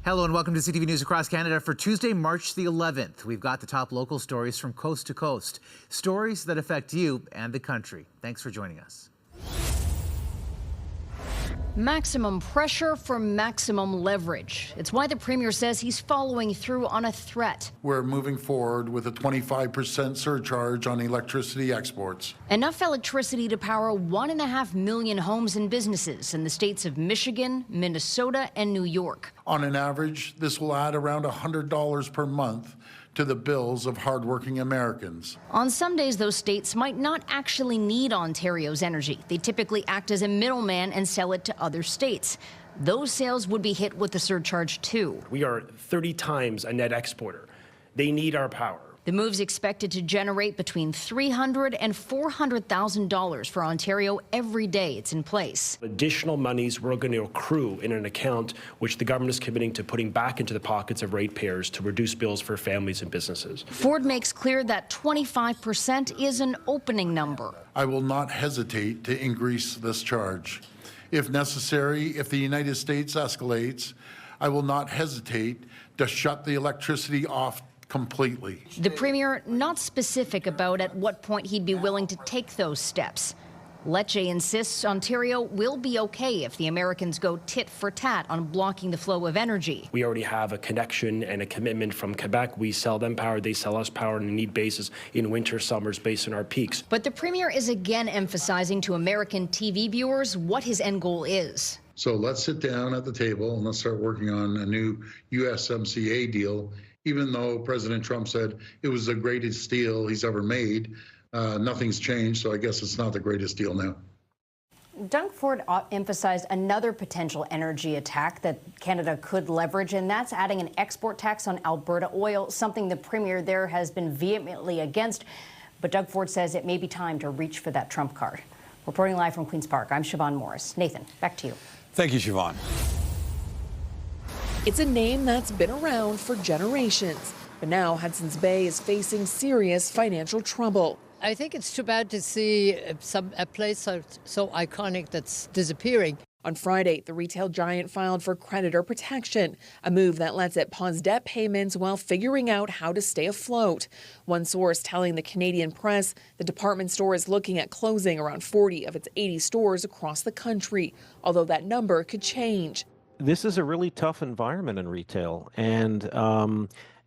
Hello and welcome to CTV News Across Canada for Tuesday, March the 11th. We've got the top local stories from coast to coast. Stories that affect you and the country. Thanks for joining us. Maximum pressure for maximum leverage. It's why the Premier says he's following through on a threat. We're moving forward with a 25% surcharge on electricity exports. Enough electricity to power 1.5 million homes and businesses in the states of Michigan, Minnesota, and New York. On an average, this will add around $100 per month to the bills of hardworking Americans. On some days, those states might not actually need Ontario's energy. They typically act as a middleman and sell it to other states. Those sales would be hit with the surcharge too. We are 30 times a net exporter. They need our power. The move's expected to generate between $300,000 and $400,000 for Ontario every day it's in place. Additional monies we're going to accrue in an account which the government is committing to putting back into the pockets of ratepayers to reduce bills for families and businesses. Ford makes clear that 25% is an opening number. I will not hesitate to increase this charge. If necessary, if the United States escalates, I will not hesitate to shut the electricity off completely. The Premier not specific about at what point he'd be willing to take those steps. Lecce insists Ontario will be okay if the Americans go tit for tat on blocking the flow of energy. We already have a connection and a commitment from Quebec. We sell them power, they sell us power on a need basis in winter, summers, based on our peaks. But the Premier is again emphasizing to American TV viewers what his end goal is. So let's sit down at the table and let's start working on a new USMCA deal. Even though President Trump said it was the greatest deal he's ever made, nothing's changed, so I guess it's not the greatest deal now. Doug Ford emphasized another potential energy attack that Canada could leverage, and that's adding an export tax on Alberta oil, something the Premier there has been vehemently against. But Doug Ford says it may be time to reach for that trump card. Reporting live from Queen's Park, I'm Siobhan Morris. Nathan, back to you. Thank you, Siobhan. It's a name that's been around for generations, but now Hudson's Bay is facing serious financial trouble. I think it's too bad to see a place so iconic that's disappearing. On Friday, the retail giant filed for creditor protection, a move that lets it pause debt payments while figuring out how to stay afloat. One source telling the Canadian press the department store is looking at closing around 40 of its 80 stores across the country, although that number could change. This is a really tough environment in retail, and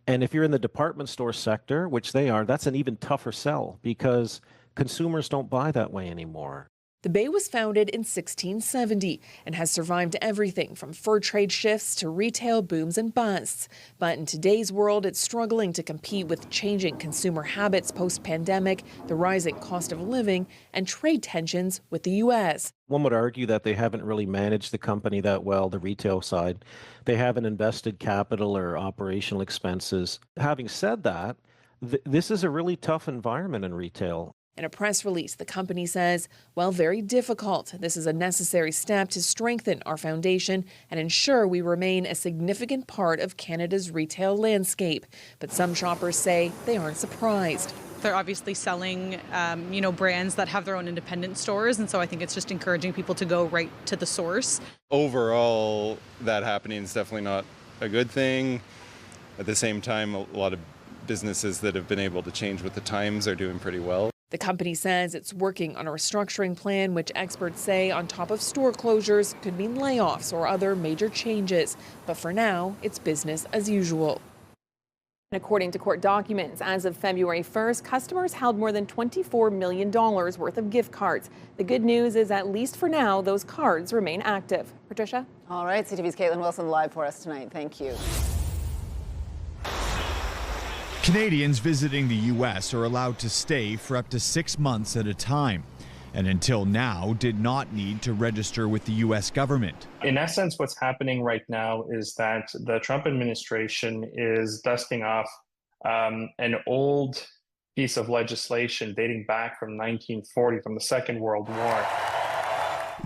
if you're in the department store sector, which they are, that's an even tougher sell because consumers don't buy that way anymore. The Bay was founded in 1670 and has survived everything from fur trade shifts to retail booms and busts. But in today's world, it's struggling to compete with changing consumer habits post-pandemic, the rising cost of living, and trade tensions with the U.S. One would argue that they haven't really managed the company that well, the retail side. They haven't invested capital or operational expenses. Having said that, this is a really tough environment in retail. In a press release, the company says, while very difficult, this is a necessary step to strengthen our foundation and ensure we remain a significant part of Canada's retail landscape. But some shoppers say they aren't surprised. They're obviously selling, brands that have their own independent stores, and so I think it's just encouraging people to go right to the source. Overall, that happening is definitely not a good thing. At the same time, a lot of businesses that have been able to change with the times are doing pretty well. The company says it's working on a restructuring plan, which experts say, on top of store closures, could mean layoffs or other major changes. But for now, it's business as usual. According to court documents, as of February 1st, customers held more than $24 million worth of gift cards. The good news is, at least for now, those cards remain active. Patricia? All right, CTV's Caitlin Wilson live for us tonight. Thank you. Canadians visiting the U.S. are allowed to stay for up to 6 months at a time, and until now did not need to register with the U.S. government. In essence, what's happening right now is that the Trump administration is dusting off an old piece of legislation dating back from 1940, from the Second World War.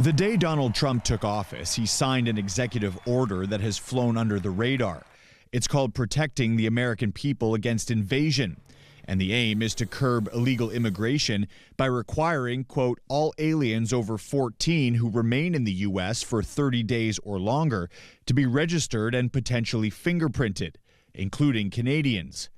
The day Donald Trump took office, he signed an executive order that has flown under the radar. It's called Protecting the American People Against Invasion, And the aim is to curb illegal immigration by requiring, quote, all aliens over 14 who remain in the U.S. for 30 days or longer to be registered and potentially fingerprinted, including Canadians.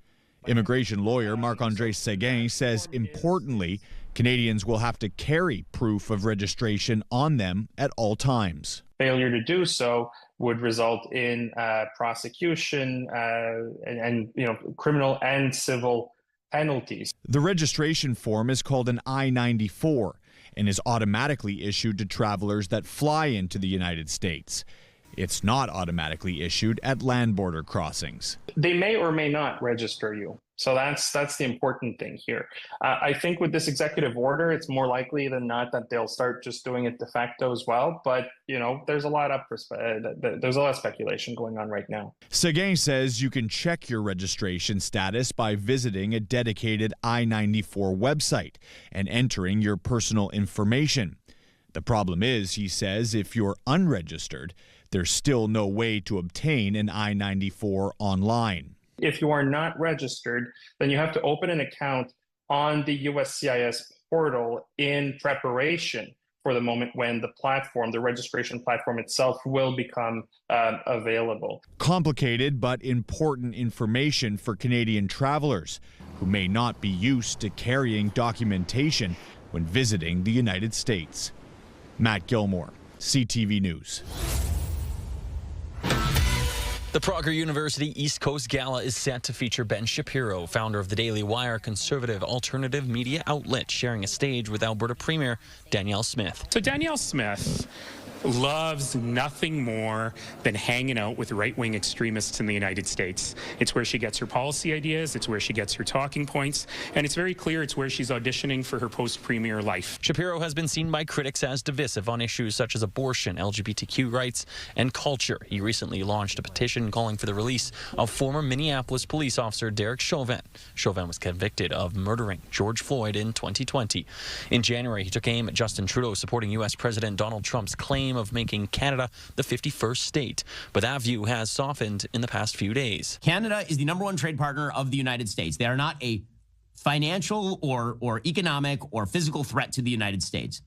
Immigration lawyer Marc-André Séguin says, importantly, Canadians will have to carry proof of registration on them at all times. Failure to do so would result in prosecution and criminal and civil penalties. The registration form is called an I-94 and is automatically issued to travelers that fly into the United States. It's not automatically issued at land border crossings. They may or may not register you. So that's the important thing here. I think with this executive order, it's more likely than not that they'll start just doing it de facto as well. But, there's a lot of speculation going on right now. Séguin says you can check your registration status by visiting a dedicated I-94 website and entering your personal information. The problem is, he says, if you're unregistered, there's still no way to obtain an I-94 online. If you are not registered, then you have to open an account on the USCIS portal in preparation for the moment when the registration platform itself will become available. Complicated but important information for Canadian travelers who may not be used to carrying documentation when visiting the United States. Matt Gilmore, CTV News. The Prager University East Coast Gala is set to feature Ben Shapiro, founder of the Daily Wire, conservative alternative media outlet, sharing a stage with Alberta Premier Danielle Smith. So Danielle Smith loves nothing more than hanging out with right-wing extremists in the United States. It's where she gets her policy ideas, it's where she gets her talking points, and it's very clear it's where she's auditioning for her post-premier life. Shapiro has been seen by critics as divisive on issues such as abortion, LGBTQ rights, and culture. He recently launched a petition calling for the release of former Minneapolis police officer Derek Chauvin. Chauvin was convicted of murdering George Floyd in 2020. In January, he took aim at Justin Trudeau, supporting U.S. President Donald Trump's claim of making Canada the 51st state. But that view has softened in the past few days. Canada is the #1 trade partner of the United States. They are not a financial or economic or physical threat to the United States.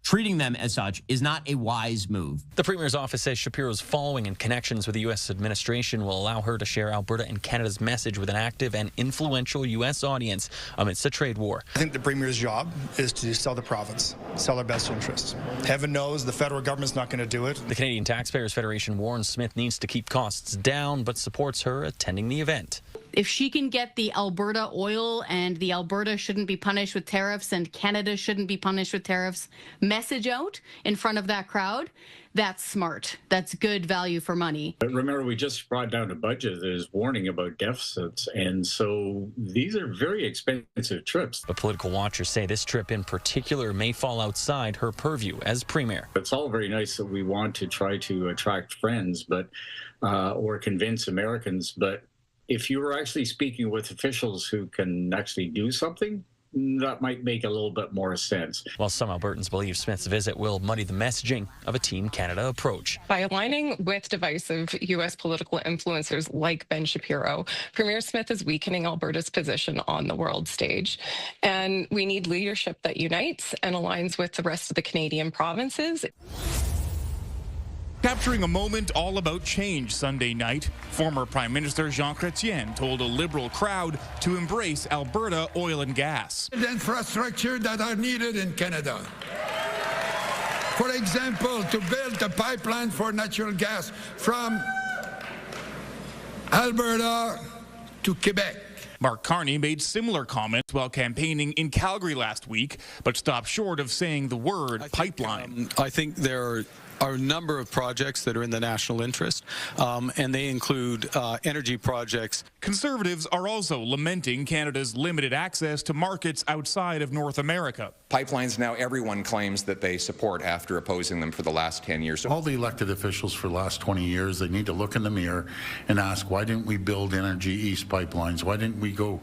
Treating them as such is not a wise move. The Premier's office says Shapiro's following and connections with the U.S. administration will allow her to share Alberta and Canada's message with an active and influential U.S. audience amidst a trade war. I think the Premier's job is to sell the province, sell our best interests. Heaven knows the federal government's not going to do it. The Canadian Taxpayers Federation warns Smith needs to keep costs down, but supports her attending the event. If she can get the Alberta oil and the Alberta shouldn't be punished with tariffs and Canada shouldn't be punished with tariffs message out in front of that crowd, that's smart. That's good value for money. But remember, we just brought down a budget that is warning about deficits, and so these are very expensive trips. But political watchers say this trip in particular may fall outside her purview as Premier. It's all very nice that we want to try to attract friends, but or convince Americans, but if you were actually speaking with officials who can actually do something, that might make a little bit more sense. While some Albertans believe Smith's visit will muddy the messaging of a Team Canada approach. By aligning with divisive U.S. political influencers like Ben Shapiro, Premier Smith is weakening Alberta's position on the world stage. And we need leadership that unites and aligns with the rest of the Canadian provinces. Capturing a moment all about change Sunday night, former Prime Minister Jean Chrétien told a Liberal crowd to embrace Alberta oil and gas. The infrastructure that are needed in Canada. For example, to build a pipeline for natural gas from Alberta to Quebec. Mark Carney made similar comments while campaigning in Calgary last week, but stopped short of saying the word pipeline. I think there are a number of projects that are in the national interest, and they include energy projects. Conservatives are also lamenting Canada's limited access to markets outside of North America. Pipelines now everyone claims that they support after opposing them for the last 10 years. All the elected officials for the last 20 years, they need to look in the mirror and ask, why didn't we build Energy East pipelines? Why didn't we go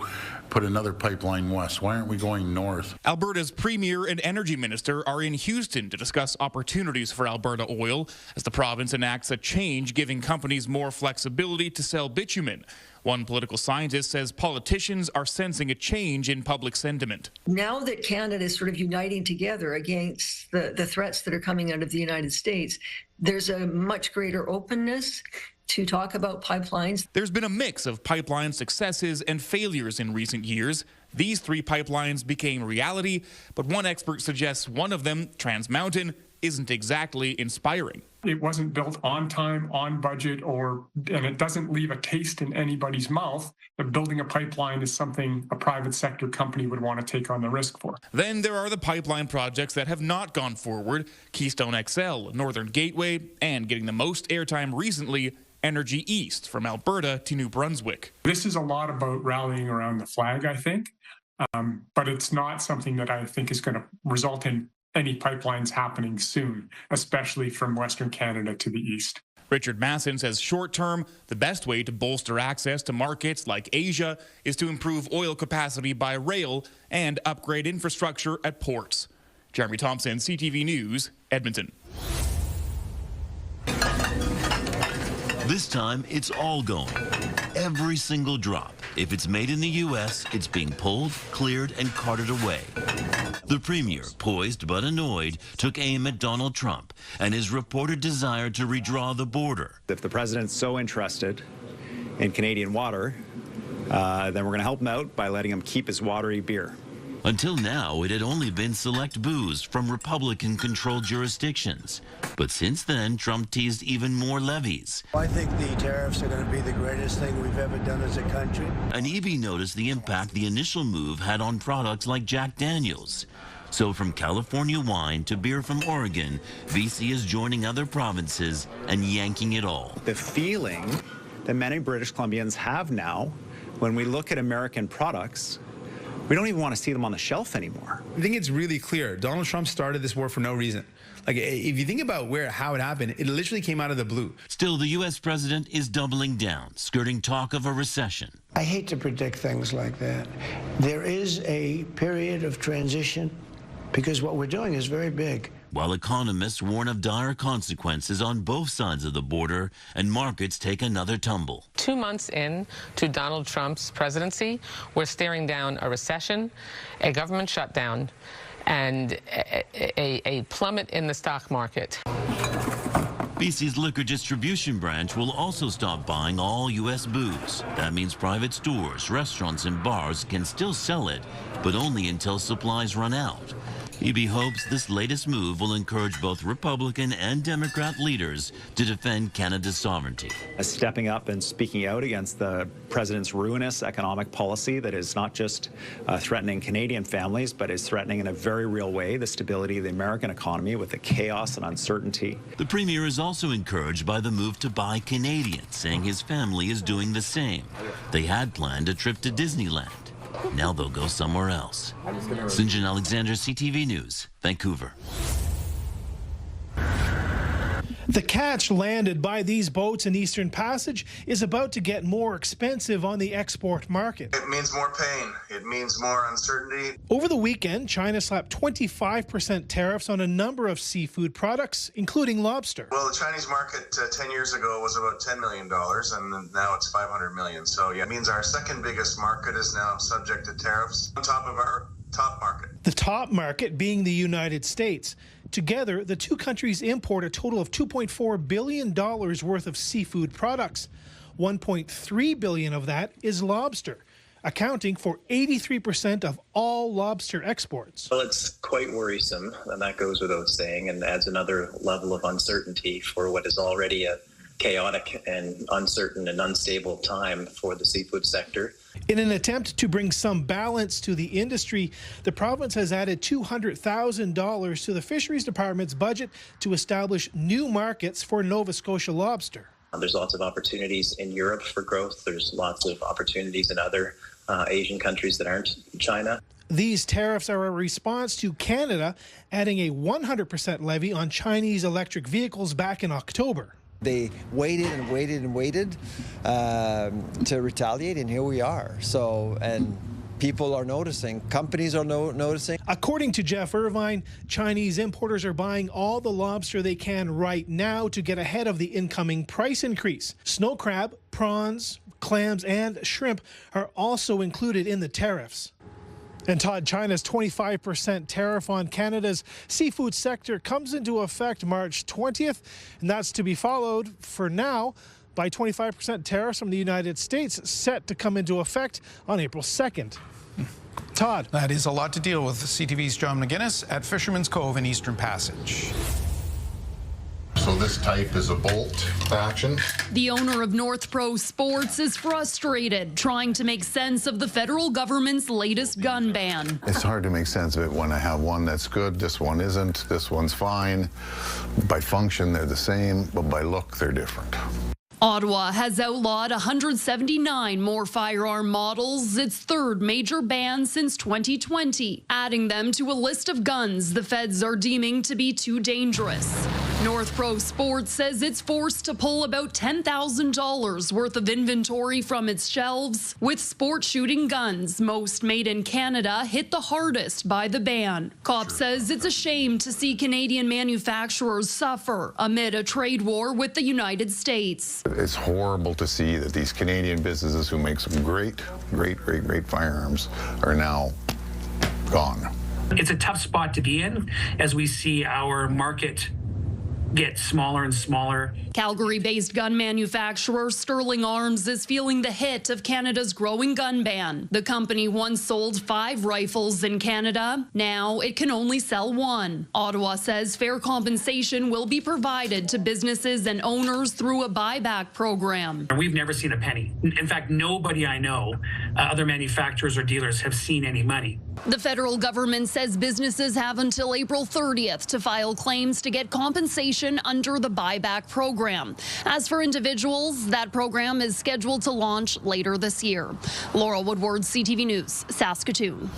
put another pipeline west? Why aren't we going north? Alberta's Premier and Energy Minister are in Houston to discuss opportunities for Alberta oil as the province enacts a change giving companies more flexibility to sell bitumen. One political scientist says politicians are sensing a change in public sentiment. Now that Canada is sort of uniting together against the threats that are coming out of the United States, there's a much greater openness to talk about pipelines. There's been a mix of pipeline successes and failures in recent years. These 3 pipelines became reality, but one expert suggests one of them, Trans Mountain, isn't exactly inspiring. It wasn't built on time, on budget, and it doesn't leave a taste in anybody's mouth that building a pipeline is something a private sector company would want to take on the risk for. Then there are the pipeline projects that have not gone forward, Keystone XL, Northern Gateway, and getting the most airtime recently, Energy East from Alberta to New Brunswick. This is a lot about rallying around the flag, I think, but it's not something that I think is going to result in any pipelines happening soon, especially from Western Canada to the east. Richard Masson says short-term, the best way to bolster access to markets like Asia is to improve oil capacity by rail and upgrade infrastructure at ports. Jeremy Thompson, CTV News, Edmonton. This time, it's all going. Every single drop. If it's made in the U.S., it's being pulled, cleared, and carted away. The Premier, poised but annoyed, took aim at Donald Trump and his reported desire to redraw the border. If the president's so interested in Canadian water, then we're going to help him out by letting him keep his watery beer. Until now, it had only been select booze from Republican-controlled jurisdictions. But since then, Trump teased even more levies. I think the tariffs are going to be the greatest thing we've ever done as a country. And Eby noticed the impact the initial move had on products like Jack Daniels. So from California wine to beer from Oregon, BC is joining other provinces and yanking it all. The feeling that many British Columbians have now, when we look at American products, we don't even want to see them on the shelf anymore. I think it's really clear. Donald Trump started this war for no reason. Like, if you think about how it happened, it literally came out of the blue. Still, the U.S. president is doubling down, skirting talk of a recession. I hate to predict things like that. There is a period of transition because what we're doing is very big. While economists warn of dire consequences on both sides of the border and markets take another tumble. 2 months in to Donald Trump's presidency, we're staring down a recession, a government shutdown, and a plummet in the stock market. BC's liquor distribution branch will also stop buying all U.S. booze. That means private stores, restaurants, and bars can still sell it, but only until supplies run out. Eby hopes this latest move will encourage both Republican and Democrat leaders to defend Canada's sovereignty. Stepping up and speaking out against the president's ruinous economic policy that is not just threatening Canadian families, but is threatening in a very real way the stability of the American economy with the chaos and uncertainty. The Premier is also encouraged by the move to buy Canadian, saying his family is doing the same. They had planned a trip to Disneyland. Now they'll go somewhere else. St. John Alexander, CTV News, Vancouver. The catch landed by these boats in Eastern Passage is about to get more expensive on the export market. It means more pain. It means more uncertainty. Over the weekend, China slapped 25% tariffs on a number of seafood products, including lobster. Well, the Chinese market 10 years ago was about $10 million, and now it's $500 million. So, yeah, it means our second biggest market is now subject to tariffs on top of our top market. The top market being the United States. Together, the two countries import a total of $2.4 billion worth of seafood products. $1.3 billion of that is lobster, accounting for 83% of all lobster exports. Well, it's quite worrisome, and that goes without saying, and adds another level of uncertainty for what is already a chaotic and uncertain and unstable time for the seafood sector. In an attempt to bring some balance to the industry, the province has added $200,000 to the Fisheries Department's budget to establish new markets for Nova Scotia lobster. There's lots of opportunities in Europe for growth. There's lots of opportunities in other Asian countries that aren't China. These tariffs are a response to Canada adding a 100% levy on Chinese electric vehicles back in October. They waited and waited and waited to retaliate, and here we are. So, and people are noticing. Companies are noticing. According to Jeff Irvine, Chinese importers are buying all the lobster they can right now to get ahead of the incoming price increase. Snow crab, prawns, clams, and shrimp are also included in the tariffs. And Todd, China's 25% tariff on Canada's seafood sector comes into effect March 20th, and that's to be followed, for now, by 25% tariffs from the United States, set to come into effect on April 2nd. Todd. That is a lot to deal with. CTV's John McGuinness at Fisherman's Cove in Eastern Passage. So this type is a bolt action. The owner of North Pro Sports is frustrated trying to make sense of the federal government's latest gun ban. It's hard to make sense of it when I have one that's good, this one isn't, this one's fine. By function, they're the same, but by look, they're different. Ottawa has outlawed 179 more firearm models, its third major ban since 2020, adding them to a list of guns the feds are deeming to be too dangerous. North Pro Sports says it's forced to pull about $10,000 worth of inventory from its shelves, with sport shooting guns, most made in Canada, hit the hardest by the ban. COP says it's a shame to see Canadian manufacturers suffer amid a trade war with the United States. It's horrible to see that these Canadian businesses who make some great firearms are now gone. It's a tough spot to be in as we see our market get smaller and smaller. Calgary-based gun manufacturer Sterling Arms is feeling the hit of Canada's growing gun ban. The company once sold 5 rifles in Canada. Now it can only sell 1. Ottawa says fair compensation will be provided to businesses and owners through a buyback program. We've never seen a penny. In fact, nobody I know, other manufacturers or dealers, have seen any money. The federal government says businesses have until April 30th to file claims to get compensation under the buyback program. As for individuals, that program is scheduled to launch later this year. Laura Woodward, CTV News, Saskatoon.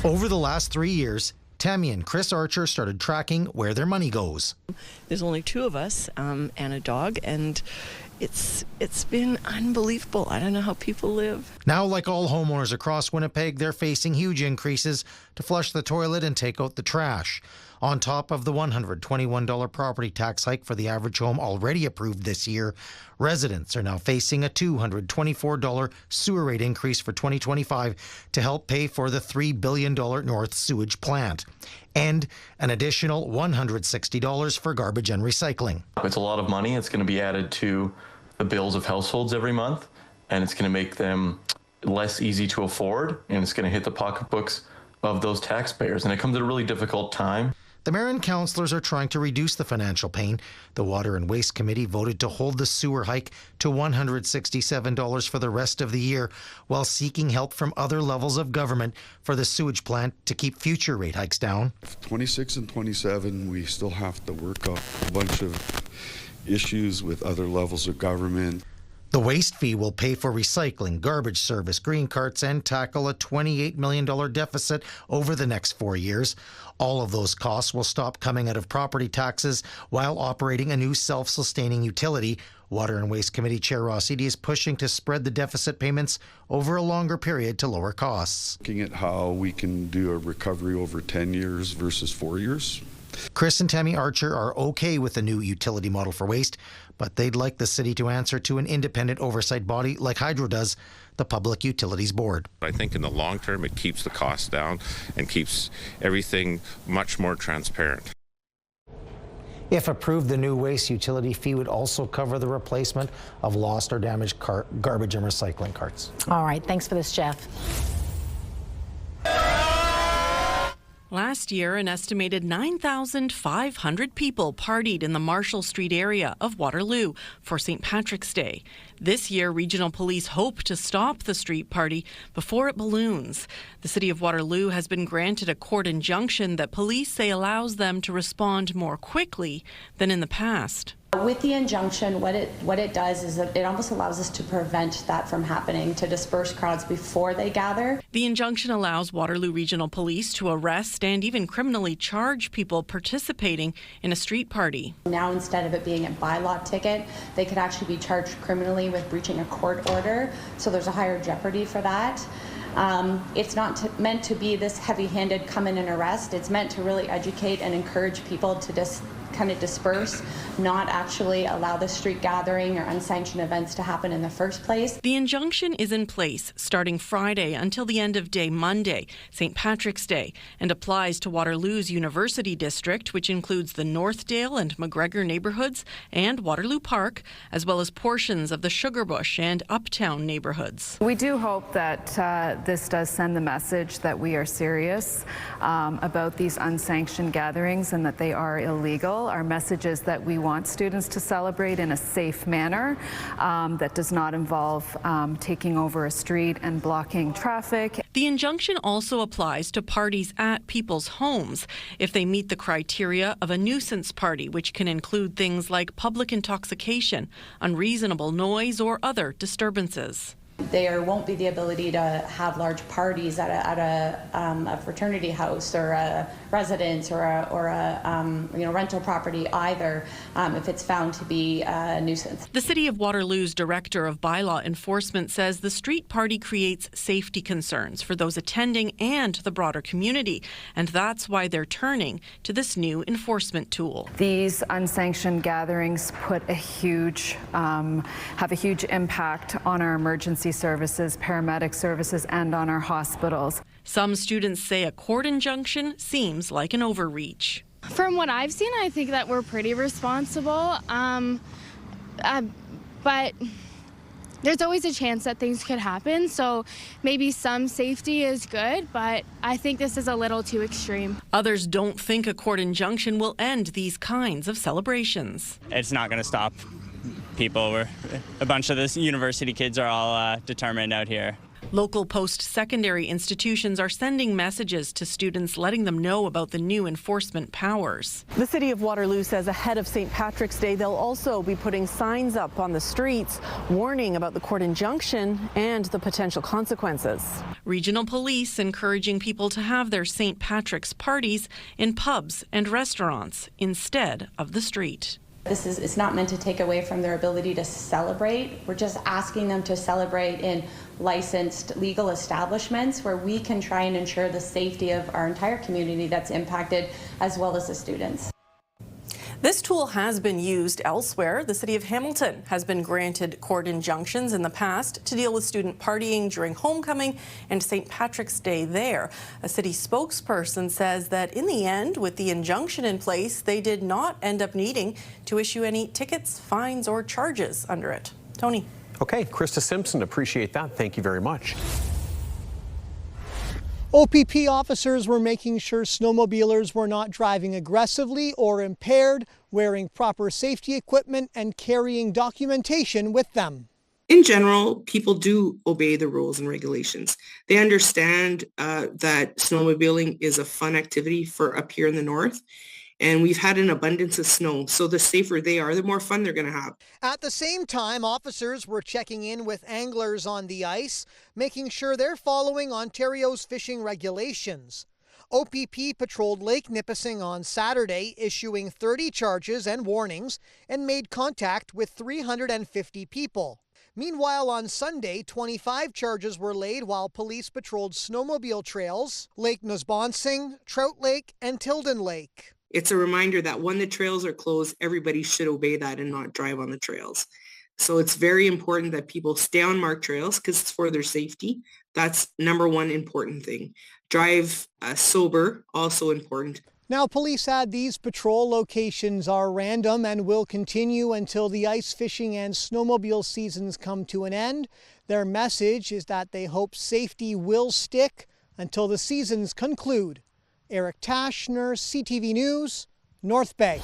Over the last 3 years, Tammy and Chris Archer started tracking where their money goes. There's only 2 of us and a dog, and it's been unbelievable. I don't know how people live. Now, like all homeowners across Winnipeg, they're facing huge increases to flush the toilet and take out the trash. On top of the $121 property tax hike for the average home already approved this year, residents are now facing a $224 sewer rate increase for 2025 to help pay for the $3 billion North Sewage Plant, and an additional $160 for garbage and recycling. It's a lot of money. It's going to be added to the bills of households every month, and it's going to make them less easy to afford, and it's going to hit the pocketbooks of those taxpayers. And it comes at a really difficult time. The mayor and councillors are trying to reduce the financial pain. The Water and Waste Committee voted to hold the sewer hike to $167 for the rest of the year, while seeking help from other levels of government for the sewage plant to keep future rate hikes down. 26 and 27, we still have to work out a bunch of issues with other levels of government. The waste fee will pay for recycling, garbage service, green carts, and tackle a $28 million deficit over the next 4 years. All of those costs will stop coming out of property taxes while operating a new self-sustaining utility. Water and Waste Committee Chair Ross Eady is pushing to spread the deficit payments over a longer period to lower costs. Looking at how we can do a recovery over 10 years versus 4 years. Chris and Tammy Archer are okay with the new utility model for waste, but they'd like the city to answer to an independent oversight body like Hydro does, the Public Utilities Board. I think in the long term it keeps the costs down and keeps everything much more transparent. If approved, the new waste utility fee would also cover the replacement of lost or damaged garbage and recycling carts. All right, thanks for this, Jeff. Last year, an estimated 9,500 people partied in the Marshall Street area of Waterloo for St. Patrick's Day. This year, regional police hope to stop the street party before it balloons. The city of Waterloo has been granted a court injunction that police say allows them to respond more quickly than in the past. With the injunction, what it does is that it almost allows us to prevent that from happening, to disperse crowds before they gather. The injunction allows Waterloo Regional Police to arrest and even criminally charge people participating in a street party. Now, instead of it being a bylaw ticket, they could actually be charged criminally with breaching a court order, so there's a higher jeopardy for that. It's not meant to be this heavy-handed come in and arrest. It's meant to really educate and encourage people to kind of disperse, not actually allow the street gathering or unsanctioned events to happen in the first place. The injunction is in place starting Friday until the end of day Monday, St. Patrick's Day, and applies to Waterloo's University District, which includes the Northdale and McGregor neighbourhoods and Waterloo Park, as well as portions of the Sugarbush and Uptown neighbourhoods. We do hope that this does send the message that we are serious about these unsanctioned gatherings and that they are illegal. Our message is that we want students to celebrate in a safe manner that does not involve taking over a street and blocking traffic. The injunction also applies to parties at people's homes if they meet the criteria of a nuisance party, which can include things like public intoxication, unreasonable noise, or other disturbances. There won't be the ability to have large parties at a fraternity house or a residence or a rental property either if it's found to be a nuisance. The City of Waterloo's Director of Bylaw Enforcement says the street party creates safety concerns for those attending and the broader community, and that's why they're turning to this new enforcement tool. These unsanctioned gatherings have a huge impact on our emergency services, paramedic services, and on our hospitals. Some students say a court injunction seems like an overreach. From what I've seen, I think that we're pretty responsible, but there's always a chance that things could happen, so maybe some safety is good, but I think this is a little too extreme. Others don't think a court injunction will end these kinds of celebrations. It's not going to stop people. A bunch of the university kids are all determined out here. Local post-secondary institutions are sending messages to students letting them know about the new enforcement powers. The City of Waterloo says ahead of St. Patrick's Day, they'll also be putting signs up on the streets warning about the court injunction and the potential consequences. Regional police encouraging people to have their St. Patrick's parties in pubs and restaurants instead of the street. It's not meant to take away from their ability to celebrate. We're just asking them to celebrate in licensed legal establishments where we can try and ensure the safety of our entire community that's impacted, as well as the students. This tool has been used elsewhere. The City of Hamilton has been granted court injunctions in the past to deal with student partying during homecoming and St. Patrick's Day there. A city spokesperson says that in the end, with the injunction in place, they did not end up needing to issue any tickets, fines, or charges under it. Tony. Okay, Krista Simpson, appreciate that. Thank you very much. OPP officers were making sure snowmobilers were not driving aggressively or impaired, wearing proper safety equipment, and carrying documentation with them. In general, people do obey the rules and regulations. They understand that snowmobiling is a fun activity for up here in the north. And we've had an abundance of snow, so the safer they are, the more fun they're going to have. At the same time, officers were checking in with anglers on the ice, making sure they're following Ontario's fishing regulations. OPP patrolled Lake Nipissing on Saturday, issuing 30 charges and warnings, and made contact with 350 people. Meanwhile, on Sunday, 25 charges were laid while police patrolled snowmobile trails, Lake Nosbonsing, Trout Lake, and Tilden Lake. It's a reminder that when the trails are closed, everybody should obey that and not drive on the trails. So it's very important that people stay on marked trails because it's for their safety. That's number one important thing. Drive sober, also important. Now, police add these patrol locations are random and will continue until the ice fishing and snowmobile seasons come to an end. Their message is that they hope safety will stick until the seasons conclude. Eric Tashner, CTV News, North Bay.